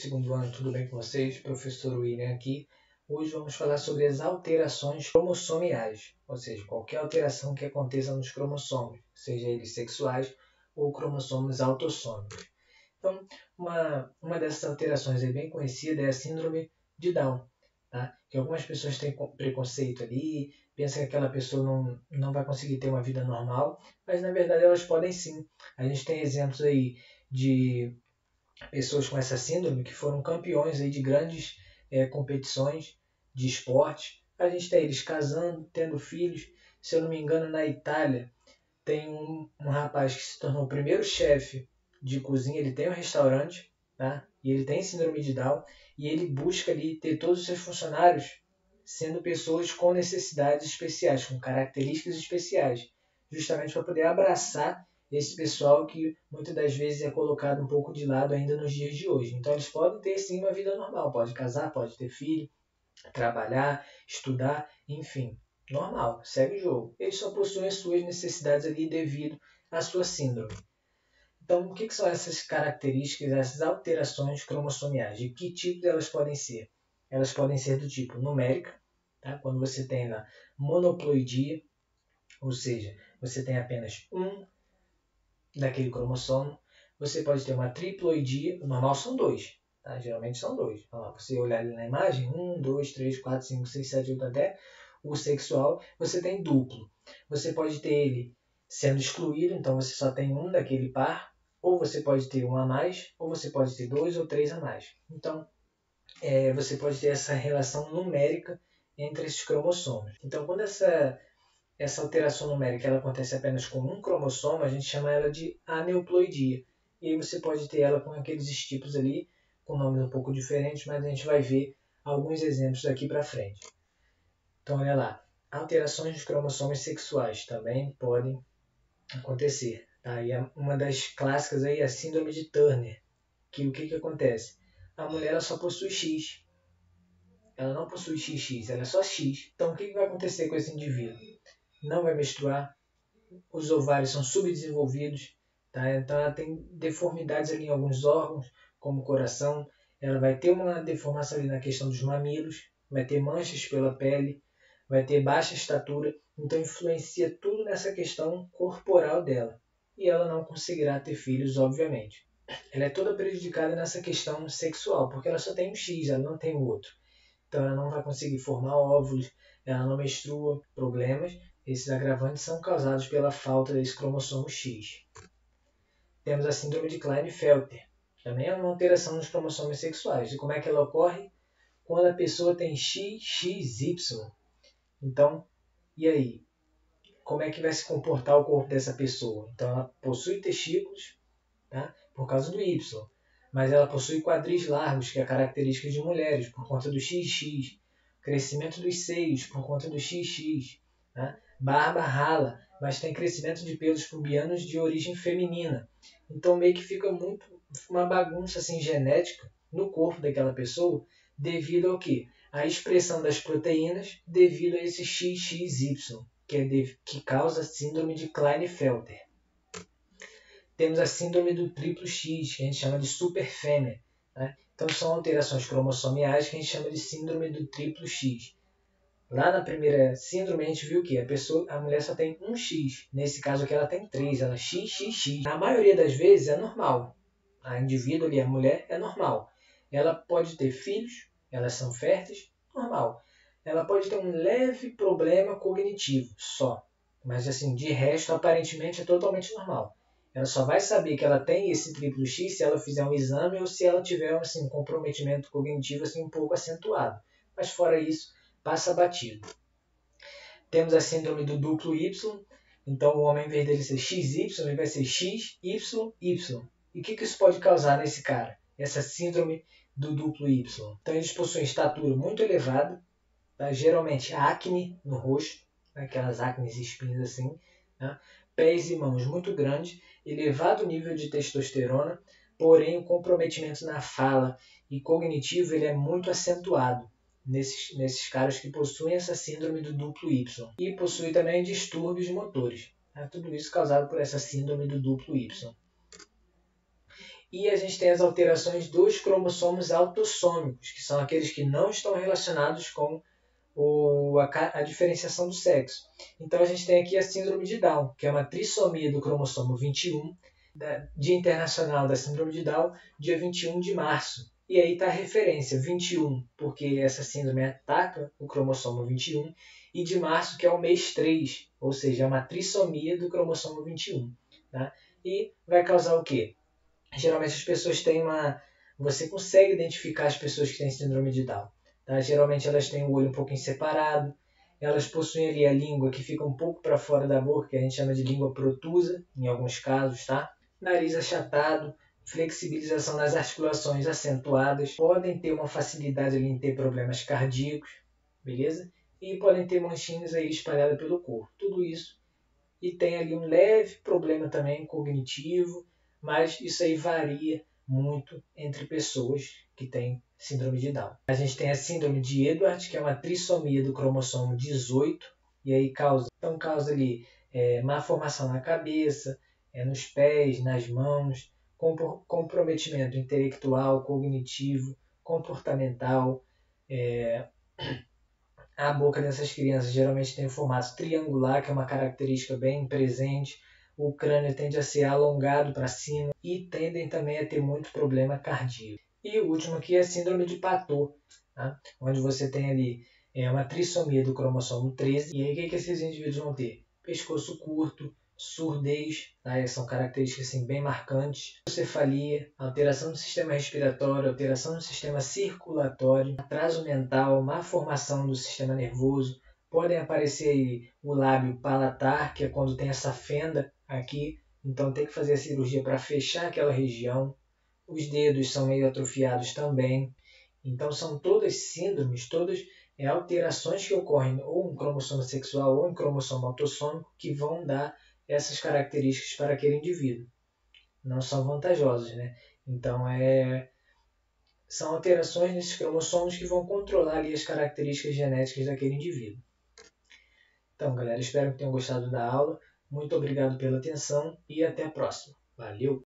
segundo ano, tudo bem com vocês? Professor William aqui. Hoje vamos falar sobre as alterações cromossomiais, ou seja, qualquer alteração que aconteça nos cromossomos, seja eles sexuais ou cromossomos autossômicos. Então, uma dessas alterações bem conhecida é a síndrome de Down, tá? Que algumas pessoas têm preconceito ali, pensam que aquela pessoa não vai conseguir ter uma vida normal, mas na verdade elas podem sim. A gente tem exemplos aí de pessoas com essa síndrome que foram campeões aí de grandes competições de esporte. A gente tem eles casando, tendo filhos. Se eu não me engano, na Itália tem um rapaz que se tornou o primeiro chefe de cozinha. Ele tem um restaurante, tá? E ele tem síndrome de Down e ele busca ali ter todos os seus funcionários sendo pessoas com necessidades especiais, com características especiais, justamente para poder abraçar esse pessoal que muitas das vezes é colocado um pouco de lado ainda nos dias de hoje. Então eles podem ter sim uma vida normal, pode casar, pode ter filho, trabalhar, estudar, enfim, normal, segue o jogo. Eles só possuem as suas necessidades ali devido à sua síndrome. Então, o que são essas características, essas alterações cromossomiais? De que tipo elas podem ser? Elas podem ser do tipo numérica, tá? Quando você tem a monoploidia, ou seja, você tem apenas um daquele cromossomo. Você pode ter uma triploidia, o normal são dois, tá? Geralmente são dois. Então, você olhar ali na imagem, 1, 2, 3, 4, 5, 6, 7, 8 até o sexual, você tem duplo. Você pode ter ele sendo excluído, então você só tem um daquele par, ou você pode ter um a mais, ou você pode ter dois ou três a mais. Então, você pode ter essa relação numérica entre esses cromossomos. Então, quando essa alteração numérica ela acontece apenas com um cromossomo, a gente chama ela de aneuploidia. E aí você pode ter ela com aqueles estípulos ali, com nomes um pouco diferentes, mas a gente vai ver alguns exemplos daqui para frente. Então, olha lá. Alterações dos cromossomos sexuais também podem acontecer. Tá? E uma das clássicas aí é a síndrome de Turner, que o que acontece? A mulher ela só possui X. Ela não possui XX, ela é só X. Então, o que vai acontecer com esse indivíduo? Não vai menstruar, os ovários são subdesenvolvidos, tá? Então ela tem deformidades ali em alguns órgãos, como o coração, ela vai ter uma deformação ali na questão dos mamilos, vai ter manchas pela pele, vai ter baixa estatura, então influencia tudo nessa questão corporal dela. E ela não conseguirá ter filhos, obviamente. Ela é toda prejudicada nessa questão sexual, porque ela só tem um X, ela não tem o outro. Então ela não vai conseguir formar óvulos, ela não menstrua, problemas. Esses agravantes são causados pela falta desse cromossomo X. Temos a síndrome de Klinefelter. Também é uma alteração nos cromossomos sexuais. E como é que ela ocorre? Quando a pessoa tem XXY. Então, e aí? Como é que vai se comportar o corpo dessa pessoa? Então, ela possui testículos, tá? Por causa do Y. Mas ela possui quadris largos, que é a característica de mulheres, por conta do XX. Crescimento dos seios, por conta do XX. Tá? Barba rala, mas tem crescimento de pelos pubianos de origem feminina. Então meio que fica muito uma bagunça assim, genética no corpo daquela pessoa, devido ao quê? A expressão das proteínas devido a esse XXY, que causa a síndrome de Klinefelter. Temos a síndrome do triplo X, que a gente chama de superfêmea. Né? Então são alterações cromossomiais que a gente chama de síndrome do triplo X. Lá na primeira síndrome a gente viu que a mulher só tem um X. Nesse caso aqui ela tem 3, ela é XXX. Na maioria das vezes é normal. A indivíduo ali, a mulher, é normal. Ela pode ter filhos, elas são férteis, normal. Ela pode ter um leve problema cognitivo, só. Mas assim, de resto, aparentemente é totalmente normal. Ela só vai saber que ela tem esse triplo X se ela fizer um exame ou se ela tiver assim, um comprometimento cognitivo assim, um pouco acentuado. Mas fora isso, passa batido. Temos a síndrome do duplo Y. Então o homem, em vez dele ser XY, ele vai ser XYY. E o que isso pode causar nesse cara? Essa síndrome do duplo Y. Então eles possuem estatura muito elevada, tá? Geralmente acne no rosto, aquelas acnes espinhas assim, tá? Pés e mãos muito grandes, elevado nível de testosterona, porém o comprometimento na fala e cognitivo ele é muito acentuado nesses caras que possuem essa síndrome do duplo Y. E possui também distúrbios motores. Tudo isso causado por essa síndrome do duplo Y. E a gente tem as alterações dos cromossomos autossômicos, que são aqueles que não estão relacionados com a diferenciação do sexo. Então a gente tem aqui a síndrome de Down, que é uma trissomia do cromossomo 21, Dia Internacional da Síndrome de Down, dia 21 de março. E aí está a referência, 21, porque essa síndrome ataca o cromossomo 21, e de março, que é o mês 3, ou seja, é uma trissomia do cromossomo 21. Tá? E vai causar o quê? Geralmente as pessoas têm uma... Você consegue identificar as pessoas que têm síndrome de Down. Tá? Geralmente elas têm o olho um pouquinho separado, elas possuem ali a língua que fica um pouco para fora da boca, que a gente chama de língua protusa, em alguns casos, tá? Nariz achatado, flexibilização das articulações acentuadas, podem ter uma facilidade ali em ter problemas cardíacos, beleza? E podem ter manchinhas aí espalhadas pelo corpo, tudo isso. E tem ali um leve problema também cognitivo, mas isso aí varia muito entre pessoas que têm síndrome de Down. A gente tem a síndrome de Edwards, que é uma trissomia do cromossomo 18, e aí causa ali má formação na cabeça, nos pés, nas mãos, comprometimento intelectual, cognitivo, comportamental. A boca dessas crianças geralmente tem o formato triangular, que é uma característica bem presente. O crânio tende a ser alongado para cima e tendem também a ter muito problema cardíaco. E o último aqui é a síndrome de Patot, tá? Onde você tem ali uma trissomia do cromossomo 13. E aí o que esses indivíduos vão ter? Pescoço curto, surdez, tá? São características assim, bem marcantes, cefalia, alteração do sistema respiratório, alteração do sistema circulatório, atraso mental, má formação do sistema nervoso, podem aparecer aí o lábio palatar, que é quando tem essa fenda aqui, então tem que fazer a cirurgia para fechar aquela região, os dedos são meio atrofiados também, então são todas síndromes, todas alterações que ocorrem ou em cromossomo sexual ou em cromossomo autossômico que vão dar essas características para aquele indivíduo. Não são vantajosas, né? Então, são alterações nesses cromossomos que vão controlar ali as características genéticas daquele indivíduo. Então, galera, espero que tenham gostado da aula. Muito obrigado pela atenção e até a próxima. Valeu!